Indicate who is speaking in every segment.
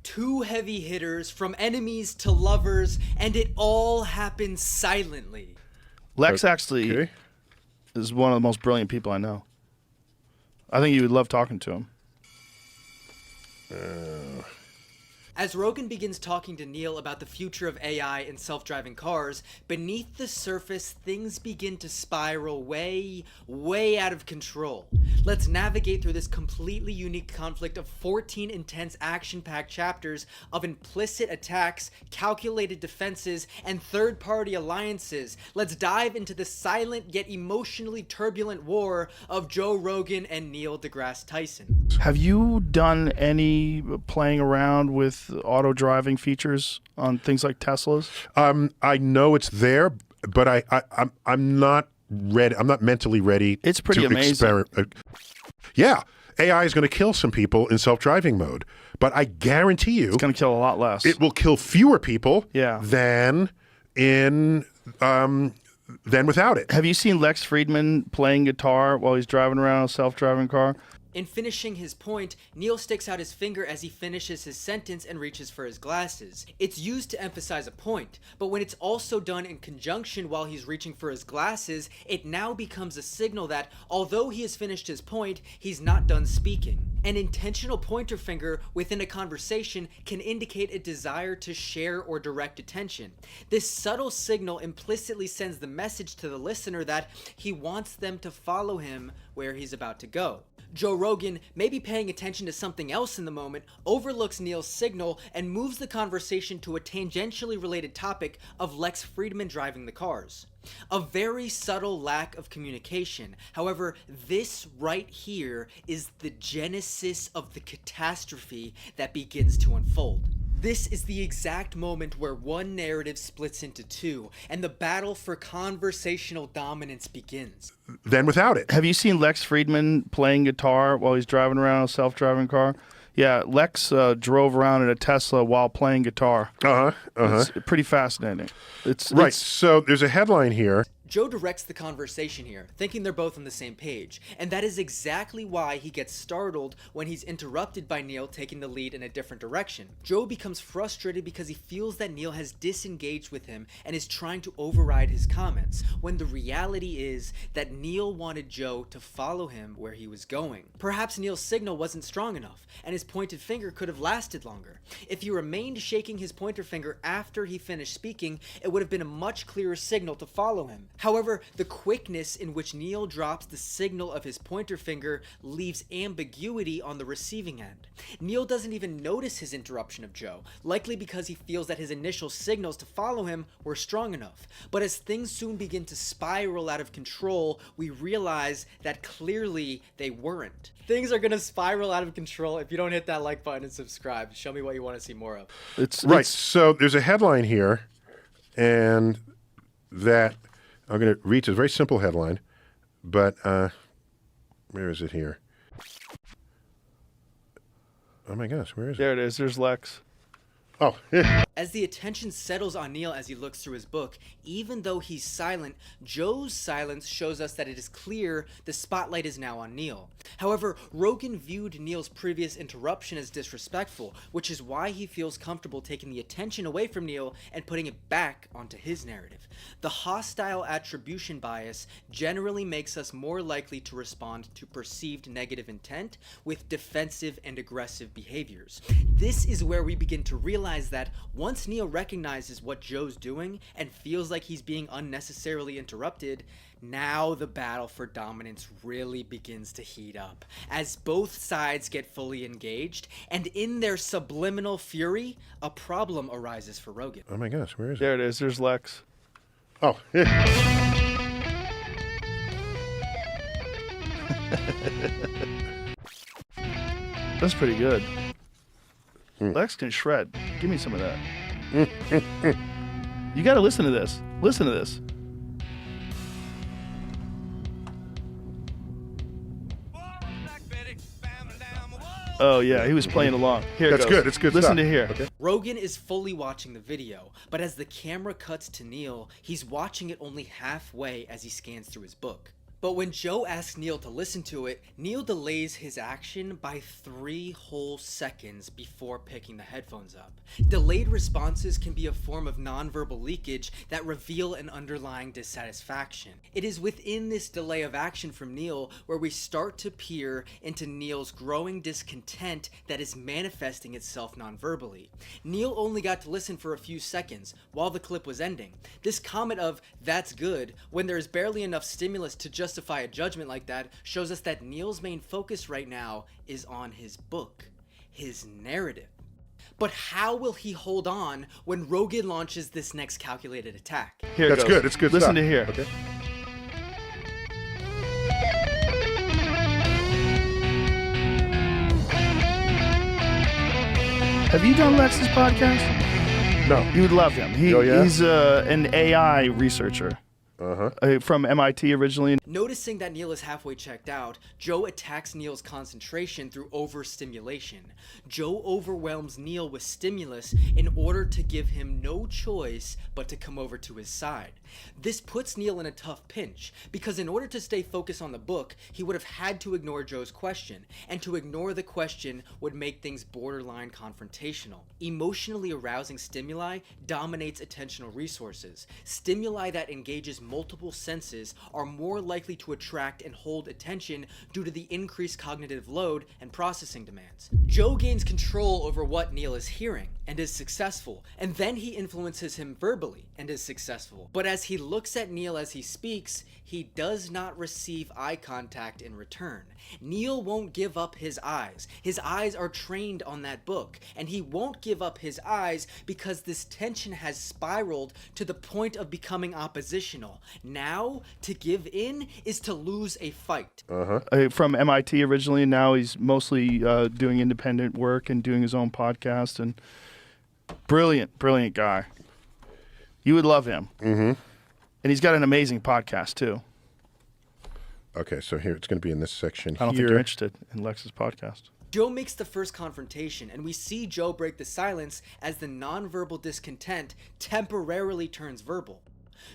Speaker 1: Two heavy hitters, from enemies to lovers, and it all happens silently.
Speaker 2: Lex actually is one of the most brilliant people I know. I think you would love talking to him.
Speaker 1: As Rogan begins talking to Neil about the future of AI and self-driving cars, beneath the surface, things begin to spiral way out of control. Let's navigate through this completely unique conflict of 14 intense action-packed chapters of implicit attacks, calculated defenses, and third-party alliances. Let's dive into the silent yet emotionally turbulent war of Joe Rogan and Neil deGrasse Tyson.
Speaker 2: Have you done any playing around with auto driving features on things like Teslas?
Speaker 3: I know it's there, but I'm not ready. I'm not mentally ready.
Speaker 2: It's pretty amazing.
Speaker 3: Yeah, AI is going to kill some people in self-driving mode, but I guarantee you,
Speaker 2: It's going to kill a lot less.
Speaker 3: it will kill fewer people
Speaker 2: Yeah.
Speaker 3: than without it.
Speaker 2: Have you seen Lex Friedman playing guitar while he's driving around a self-driving car?
Speaker 1: In finishing his point, Neil sticks out his finger as he finishes his sentence and reaches for his glasses. It's used to emphasize a point, but when it's also done in conjunction while he's reaching for his glasses, it now becomes a signal that, although he has finished his point, he's not done speaking. An intentional pointer finger within a conversation can indicate a desire to share or direct attention. This subtle signal implicitly sends the message to the listener that he wants them to follow him where he's about to go. Joe Rogan, maybe paying attention to something else in the moment, overlooks Neil's signal and moves the conversation to a tangentially related topic of Lex Friedman driving the cars. A very subtle lack of communication. However, this right here is the genesis of the catastrophe that begins to unfold. This is the exact moment where one narrative splits into two, and the battle for conversational dominance begins.
Speaker 3: Than without it.
Speaker 2: Have you seen Lex Friedman playing guitar while he's driving around a self-driving car? Yeah, Lex drove around in a Tesla while playing guitar. It's pretty fascinating.
Speaker 3: So there's a headline here.
Speaker 1: Joe directs the conversation here, thinking they're both on the same page, and that is exactly why he gets startled when he's interrupted by Neil taking the lead in a different direction. Joe becomes frustrated because he feels that Neil has disengaged with him and is trying to override his comments, when the reality is that Neil wanted Joe to follow him where he was going. Perhaps Neil's signal wasn't strong enough, and his pointed finger could have lasted longer. If he remained shaking his pointer finger after he finished speaking, it would have been a much clearer signal to follow him. However, the quickness in which Neil drops the signal of his pointer finger leaves ambiguity on the receiving end. Neil doesn't even notice his interruption of Joe, likely because he feels that his initial signals to follow him were strong enough. But as things soon begin to spiral out of control, we realize that clearly they weren't. Things are gonna spiral out of control if you don't hit that like button and subscribe. Show me what you want to see more of.
Speaker 3: So there's a headline here, and that I'm going to read. It's a very simple headline, but where is it here? Oh my gosh, where is it?
Speaker 2: There it is. There's Lex.
Speaker 3: Oh.
Speaker 1: As the attention settles on Neil as he looks through his book, even though he's silent, Joe's silence shows us that it is clear the spotlight is now on Neil. However, Rogan viewed Neil's previous interruption as disrespectful, which is why he feels comfortable taking the attention away from Neil and putting it back onto his narrative. The hostile attribution bias generally makes us more likely to respond to perceived negative intent with defensive and aggressive behaviors. This is where we begin to realize that once Neil recognizes what Joe's doing and feels like he's being unnecessarily interrupted, now the battle for dominance really begins to heat up, as both sides get fully engaged, and in their subliminal fury, a problem arises for Rogan.
Speaker 3: Oh my gosh, where is it?
Speaker 2: There it is. There's Lex.
Speaker 3: Oh.
Speaker 2: That's pretty good. Lex can shred. Give me some of that. You got to listen to this. Listen to this. Oh, yeah, he was playing along. Here it
Speaker 3: That's
Speaker 2: goes.
Speaker 3: good. It's good
Speaker 2: Listen
Speaker 3: stuff.
Speaker 2: to here.
Speaker 3: Okay.
Speaker 1: Rogan is fully watching the video, but as the camera cuts to Neil, he's watching it only halfway as he scans through his book. But when Joe asks Neil to listen to it, Neil delays his action by 3 whole seconds before picking the headphones up. Delayed responses can be a form of nonverbal leakage that reveal an underlying dissatisfaction. It is within this delay of action from Neil where we start to peer into Neil's growing discontent that is manifesting itself nonverbally. Neil only got to listen for a few seconds while the clip was ending. This comment of, "that's good," when there is barely enough stimulus to justify a judgment like that, shows us that Neil's main focus right now is on his book, his narrative. But how will he hold on when Rogan launches this next calculated attack?
Speaker 2: Here
Speaker 3: That's
Speaker 2: goes.
Speaker 3: good. It's good
Speaker 2: Listen
Speaker 3: stuff.
Speaker 2: to here.
Speaker 3: Okay.
Speaker 2: Have you done Lex's podcast?
Speaker 3: No.
Speaker 2: You would love him.
Speaker 3: Oh, yeah?
Speaker 2: He's an AI researcher. From MIT originally.
Speaker 1: Noticing that Neil is halfway checked out, Joe attacks Neil's concentration through overstimulation. Joe overwhelms Neil with stimulus in order to give him no choice but to come over to his side. This puts Neil in a tough pinch, because in order to stay focused on the book, he would have had to ignore Joe's question, and to ignore the question would make things borderline confrontational. Emotionally arousing stimuli dominates attentional resources. Stimuli that engages multiple senses are more likely to attract and hold attention due to the increased cognitive load and processing demands. Joe gains control over what Neil is hearing and is successful, and then he influences him verbally and is successful. But as he looks at Neil as he speaks, he does not receive eye contact in return. Neil won't give up his eyes. His eyes are trained on that book, and he won't give up his eyes because this tension has spiraled to the point of becoming oppositional. Now, to give in is to lose a fight.
Speaker 2: From MIT originally, and now he's mostly doing independent work and doing his own podcast. And brilliant guy. You would love him. Mm-hmm. And he's got an amazing podcast, too.
Speaker 3: Okay, so here it's going to be in this section
Speaker 2: I don't think you're interested in Lex's podcast.
Speaker 1: Joe makes the first confrontation, and we see Joe break the silence as the nonverbal discontent temporarily turns verbal.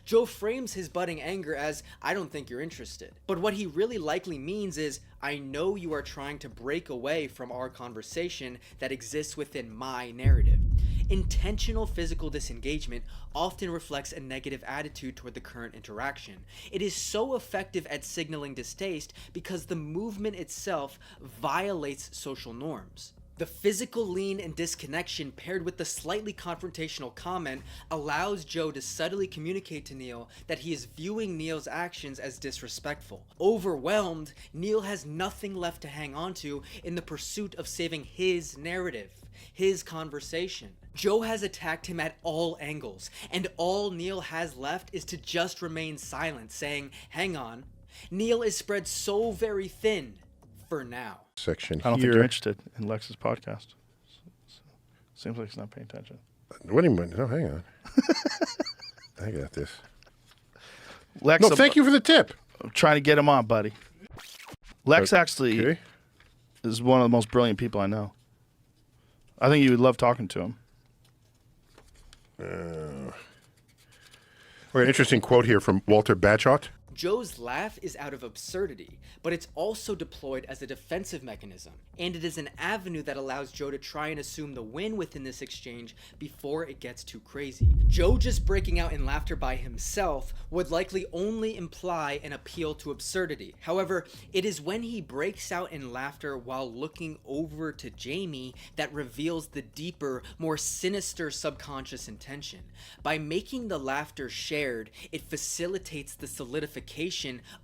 Speaker 1: Joe frames his budding anger as, "I don't think you're interested." But what he really likely means is, "I know you are trying to break away from our conversation that exists within my narrative." Intentional physical disengagement often reflects a negative attitude toward the current interaction. It is so effective at signaling distaste because the movement itself violates social norms. The physical lean and disconnection paired with the slightly confrontational comment allows Joe to subtly communicate to Neil that he is viewing Neil's actions as disrespectful. Overwhelmed, Neil has nothing left to hang on to in the pursuit of saving his narrative, his conversation. Joe has attacked him at all angles, and all Neil has left is to just remain silent, saying, "Hang on." Neil is spread so very thin for now.
Speaker 3: Section
Speaker 2: I don't
Speaker 3: here.
Speaker 2: think you're interested in Lex's podcast. Seems like he's not paying attention.
Speaker 3: What do you mean? No, hang on. I got this.
Speaker 2: Lex,
Speaker 3: No, thank you for the tip.
Speaker 2: I'm trying to get him on, buddy. Lex actually
Speaker 3: Okay.
Speaker 2: is one of the most brilliant people I know. I think you would love talking to him.
Speaker 3: An interesting quote here from Walter Bagehot.
Speaker 1: Joe's laugh is out of absurdity, but it's also deployed as a defensive mechanism, and it is an avenue that allows Joe to try and assume the win within this exchange before it gets too crazy. Joe just breaking out in laughter by himself would likely only imply an appeal to absurdity. However, it is when he breaks out in laughter while looking over to Jamie that reveals the deeper, more sinister subconscious intention. By making the laughter shared, it facilitates the solidification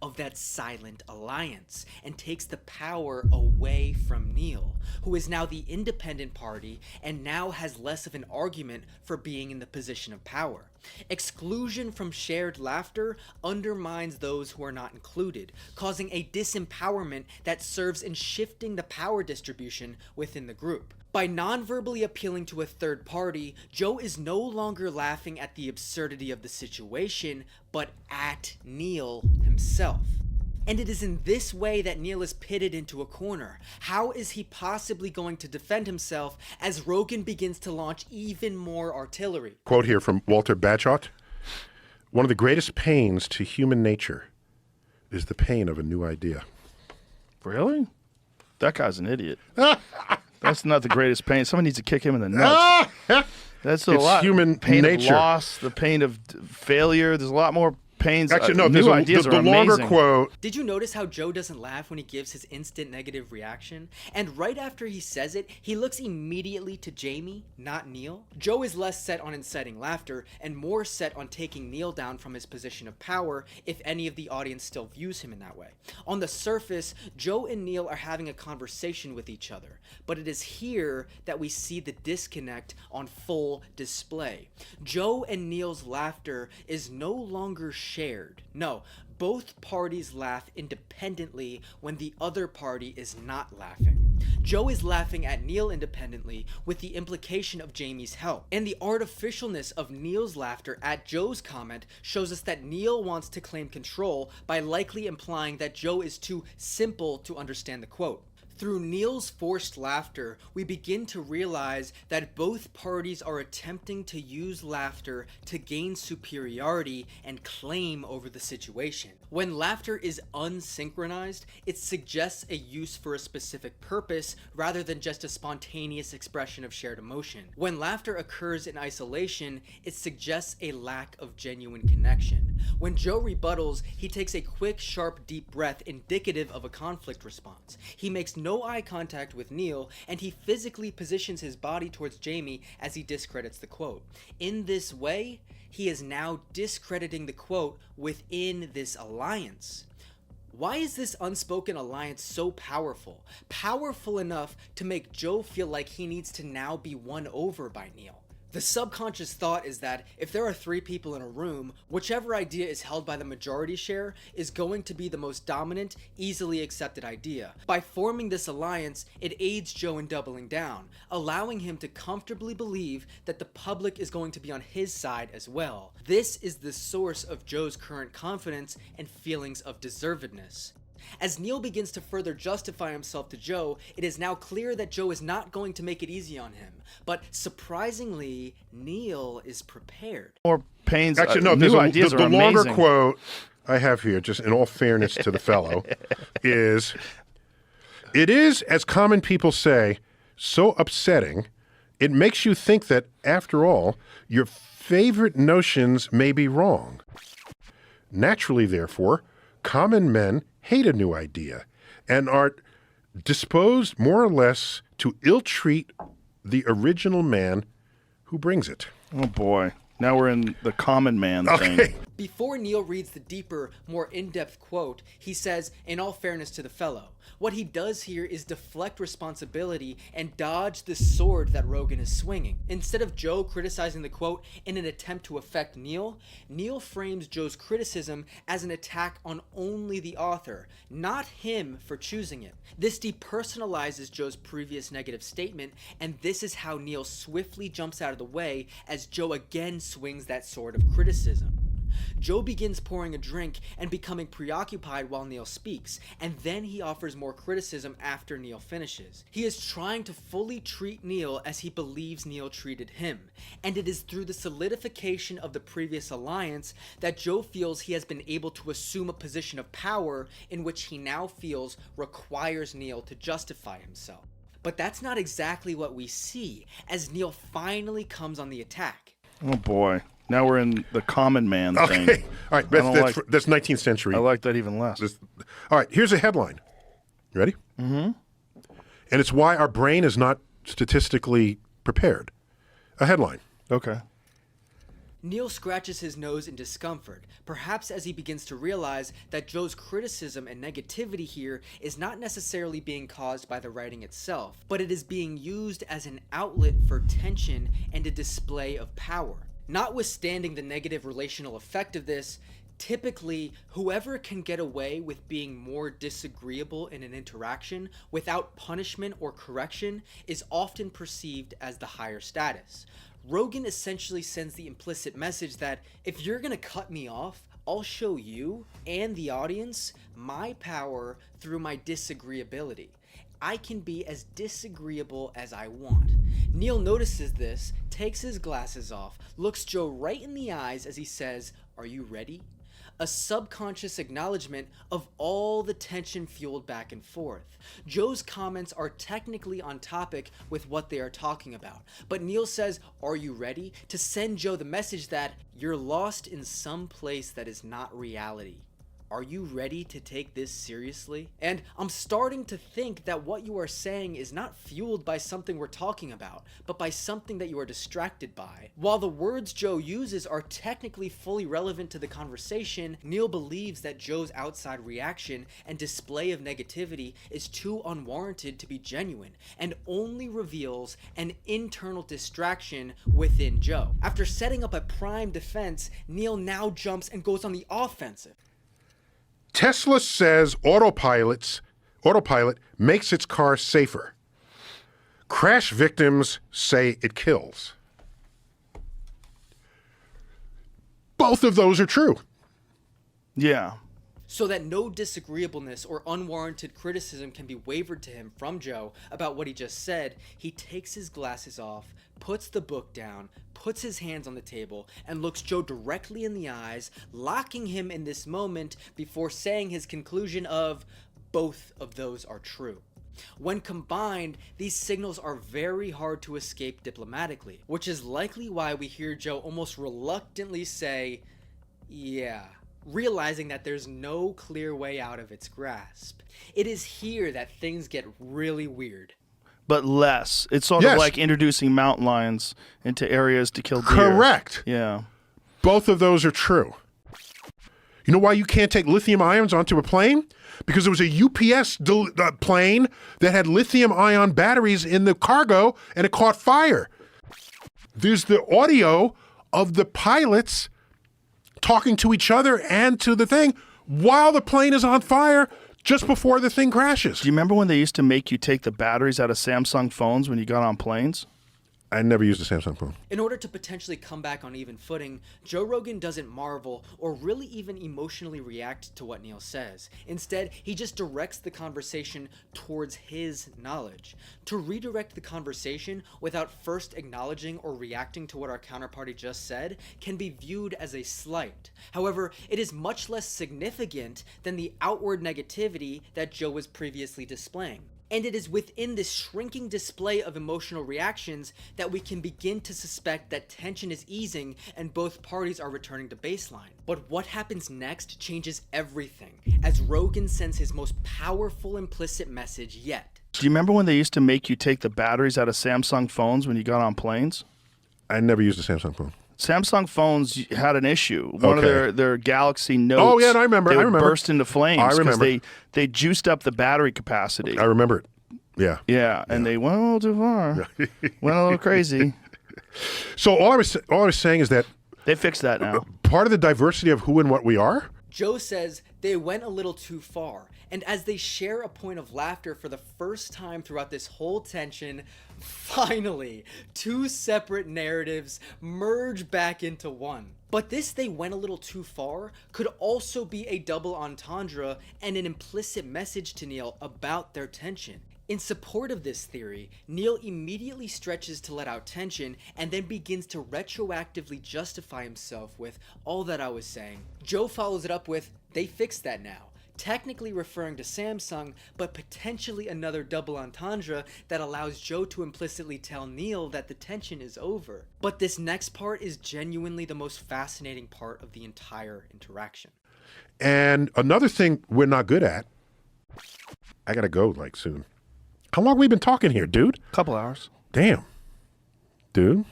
Speaker 1: of that silent alliance and takes the power away from Neil, who is now the independent party and now has less of an argument for being in the position of power. Exclusion from shared laughter undermines those who are not included, causing a disempowerment that serves in shifting the power distribution within the group. By non-verbally appealing to a third party, Joe is no longer laughing at the absurdity of the situation, but at Neil himself. And it is in this way that Neil is pitted into a corner. How is he possibly going to defend himself as Rogan begins to launch even more artillery?
Speaker 3: Quote here from Walter Bagehot. One of the greatest pains to human nature is the pain of a new idea.
Speaker 2: Really? That guy's an idiot. That's not the greatest pain. Someone needs to kick him in the nuts. That's a
Speaker 3: It's
Speaker 2: lot.
Speaker 3: human
Speaker 2: pain
Speaker 3: nature.
Speaker 2: Of loss, the pain of failure. There's a lot more pains.
Speaker 3: Actually, no,
Speaker 2: new ideas
Speaker 3: the
Speaker 2: are
Speaker 3: longer
Speaker 2: amazing.
Speaker 3: quote.
Speaker 1: Did you notice how Joe doesn't laugh when he gives his instant negative reaction? And right after he says it, he looks immediately to Jamie, not Neil. Joe is less set on inciting laughter and more set on taking Neil down from his position of power if any of the audience still views him in that way. On the surface, Joe and Neil are having a conversation with each other, but it is here that we see the disconnect on full display. Joe and Neil's laughter is no longer shared. No, both parties laugh independently when the other party is not laughing. Joe is laughing at Neil independently with the implication of Jamie's help. And the artificialness of Neil's laughter at Joe's comment shows us that Neil wants to claim control by likely implying that Joe is too simple to understand the quote. Through Neil's forced laughter, we begin to realize that both parties are attempting to use laughter to gain superiority and claim over the situation. When laughter is unsynchronized, it suggests a use for a specific purpose rather than just a spontaneous expression of shared emotion. When laughter occurs in isolation, it suggests a lack of genuine connection. When Joe rebuttals, he takes a quick, sharp, deep breath indicative of a conflict response. He makes no eye contact with Neil, and he physically positions his body towards Jamie as he discredits the quote. In this way, he is now discrediting the quote within this alliance. Why is this unspoken alliance so powerful? Powerful enough to make Joe feel like he needs to now be won over by Neil. The subconscious thought is that if there are three people in a room, whichever idea is held by the majority share is going to be the most dominant, easily accepted idea. By forming this alliance, it aids Joe in doubling down, allowing him to comfortably believe that the public is going to be on his side as well. This is the source of Joe's current confidence and feelings of deservedness. As Neil begins to further justify himself to Joe, it is now clear that Joe is not going to make it easy on him. But surprisingly, Neil is prepared.
Speaker 2: More pains.
Speaker 3: Actually, no,
Speaker 2: new ideas
Speaker 3: the
Speaker 2: are amazing.
Speaker 3: longer quote I have here, just in all fairness to the fellow, is, it is, as common people say, so upsetting, it makes you think that, after all, your favorite notions may be wrong. Naturally, therefore, common men hate a new idea and are disposed more or less to ill-treat the original man who brings it.
Speaker 2: Oh boy. Now we're in the common man thing.
Speaker 3: Okay.
Speaker 1: Before Neil reads the deeper, more in-depth quote, he says, in all fairness to the fellow, what he does here is deflect responsibility and dodge the sword that Rogan is swinging. Instead of Joe criticizing the quote in an attempt to affect Neil, Neil frames Joe's criticism as an attack on only the author, not him for choosing it. This depersonalizes Joe's previous negative statement, and this is how Neil swiftly jumps out of the way as Joe again swings that sword of criticism. Joe begins pouring a drink and becoming preoccupied while Neil speaks, and then he offers more criticism after Neil finishes. He is trying to fully treat Neil as he believes Neil treated him, and it is through the solidification of the previous alliance that Joe feels he has been able to assume a position of power in which he now feels requires Neil to justify himself. But that's not exactly what we see, as Neil finally comes on the attack.
Speaker 2: Oh boy. Now we're in the common man thing.
Speaker 3: Okay. All right. That's 19th century.
Speaker 2: I like that even less.
Speaker 3: All right. Here's a headline. You ready? Mm-hmm. And it's why our brain is not statistically prepared. A headline.
Speaker 2: Okay.
Speaker 1: Neil scratches his nose in discomfort, perhaps as he begins to realize that Joe's criticism and negativity here is not necessarily being caused by the writing itself, but it is being used as an outlet for tension and a display of power. Notwithstanding the negative relational effect of this, typically, whoever can get away with being more disagreeable in an interaction without punishment or correction is often perceived as the higher status. Rogan essentially sends the implicit message that if you're gonna cut me off, I'll show you and the audience my power through my disagreeability. I can be as disagreeable as I want. Neil notices this, takes his glasses off, looks Joe right in the eyes as he says, "Are you ready?" a subconscious acknowledgement of all the tension fueled back and forth. Joe's comments are technically on topic with what they are talking about, but Neil says, "Are you ready?" to send Joe the message that you're lost in some place that is not reality. Are you ready to take this seriously? And I'm starting to think that what you are saying is not fueled by something we're talking about, but by something that you are distracted by. While the words Joe uses are technically fully relevant to the conversation, Neil believes that Joe's outside reaction and display of negativity is too unwarranted to be genuine, and only reveals an internal distraction within Joe. After setting up a prime defense, Neil now jumps and goes on the offensive.
Speaker 3: Tesla says autopilot makes its car safer. Crash victims say it kills. Both of those are true.
Speaker 2: Yeah.
Speaker 1: So that no disagreeableness or unwarranted criticism can be wavered to him from Joe about what he just said, he takes his glasses off, puts the book down, puts his hands on the table, and looks Joe directly in the eyes, locking him in this moment before saying his conclusion of, both of those are true. When combined, these signals are very hard to escape diplomatically, which is likely why we hear Joe almost reluctantly say, yeah, realizing that there's no clear way out of its grasp. It is here that things get really weird.
Speaker 2: But less. It's sort of like introducing mountain lions into areas to kill deer.
Speaker 3: Correct.
Speaker 2: Yeah.
Speaker 3: Both of those are true. You know why you can't take lithium ions onto a plane? Because there was a UPS plane that had lithium ion batteries in the cargo and it caught fire. There's the audio of the pilots talking to each other and to the thing while the plane is on fire just before the thing crashes.
Speaker 2: Do you remember when they used to make you take the batteries out of Samsung phones when you got on planes?
Speaker 3: I never used a Samsung phone.
Speaker 1: In order to potentially come back on even footing, Joe Rogan doesn't marvel or really even emotionally react to what Neil says. Instead, he just directs the conversation towards his knowledge. To redirect the conversation without first acknowledging or reacting to what our counterparty just said can be viewed as a slight. However, it is much less significant than the outward negativity that Joe was previously displaying. And it is within this shrinking display of emotional reactions that we can begin to suspect that tension is easing and both parties are returning to baseline. But what happens next changes everything, as Rogan sends his most powerful implicit message yet.
Speaker 2: Do you remember when they used to make you take the batteries out of Samsung phones when you got on planes?
Speaker 3: I never used a Samsung phone.
Speaker 2: Samsung phones had an issue. One of their Galaxy Notes.
Speaker 3: Oh, yeah, I remember.
Speaker 2: They would
Speaker 3: I remember.
Speaker 2: burst into flames.
Speaker 3: I remember.
Speaker 2: They juiced up the battery capacity.
Speaker 3: I remember it. Yeah.
Speaker 2: Yeah, and they went a little too far. Went a little crazy.
Speaker 3: So all I was saying is that
Speaker 2: They fixed that now.
Speaker 3: part of the diversity of who and what we are.
Speaker 1: Joe says they went a little too far, and as they share a point of laughter for the first time throughout this whole tension, finally, two separate narratives merge back into one. But this "they went a little too far" could also be a double entendre and an implicit message to Neil about their tension. In support of this theory, Neil immediately stretches to let out tension and then begins to retroactively justify himself with "all that I was saying." Joe follows it up with "they fixed that now," technically referring to Samsung, but potentially another double entendre that allows Joe to implicitly tell Neil that the tension is over. But this next part is genuinely the most fascinating part of the entire interaction.
Speaker 3: And another thing we're not good at, I gotta go soon. How long have we been talking here, dude?
Speaker 2: Couple hours.
Speaker 3: Damn. Dude.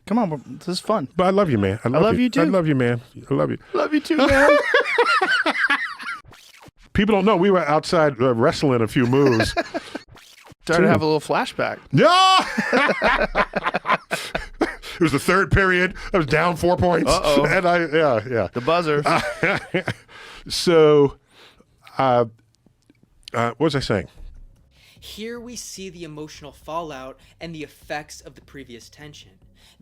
Speaker 2: Come on, this is fun.
Speaker 3: But I love you, man. I love
Speaker 2: you too.
Speaker 3: I love you, man. I love you.
Speaker 2: Love you too, man.
Speaker 3: People don't know we were outside wrestling a few moves.
Speaker 2: Started to have a little flashback.
Speaker 3: No! It was the third period. I was down 4 points.
Speaker 2: Uh-oh.
Speaker 3: And yeah.
Speaker 2: The buzzer.
Speaker 3: So, what was I saying?
Speaker 1: Here we see the emotional fallout and the effects of the previous tension.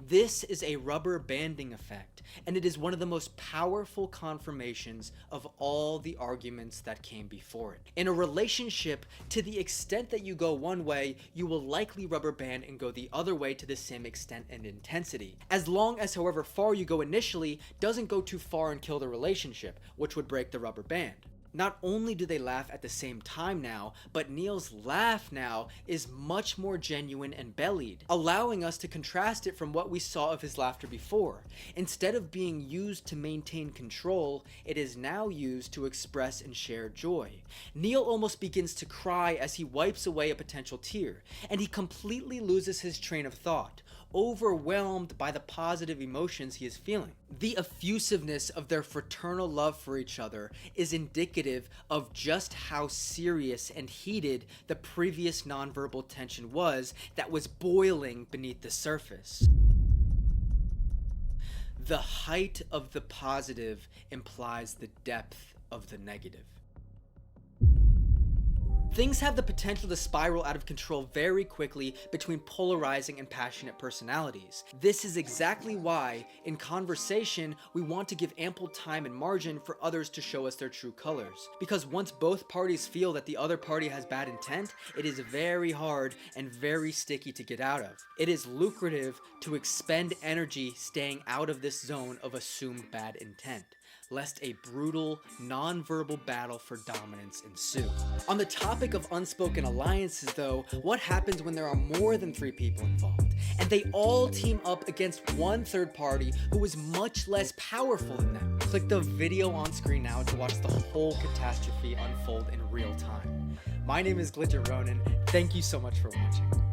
Speaker 1: This is a rubber banding effect, and it is one of the most powerful confirmations of all the arguments that came before it. In a relationship, to the extent that you go one way, you will likely rubber band and go the other way to the same extent and intensity. As long as however far you go initially doesn't go too far and kill the relationship, which would break the rubber band. Not only do they laugh at the same time now, but Neil's laugh now is much more genuine and bellied, allowing us to contrast it from what we saw of his laughter before. Instead of being used to maintain control, it is now used to express and share joy. Neil almost begins to cry as he wipes away a potential tear, and he completely loses his train of thought, overwhelmed by the positive emotions he is feeling. The effusiveness of their fraternal love for each other is indicative of just how serious and heated the previous nonverbal tension was that was boiling beneath the surface. The height of the positive implies the depth of the negative. Things have the potential to spiral out of control very quickly between polarizing and passionate personalities. This is exactly why, in conversation, we want to give ample time and margin for others to show us their true colors. Because once both parties feel that the other party has bad intent, it is very hard and very sticky to get out of. It is lucrative to expend energy staying out of this zone of assumed bad intent, lest a brutal, non-verbal battle for dominance ensue. On the topic of unspoken alliances though, what happens when there are more than 3 people involved, and they all team up against one third party who is much less powerful than them? Click the video on screen now to watch the whole catastrophe unfold in real time. My name is Glitcher Ronan, thank you so much for watching.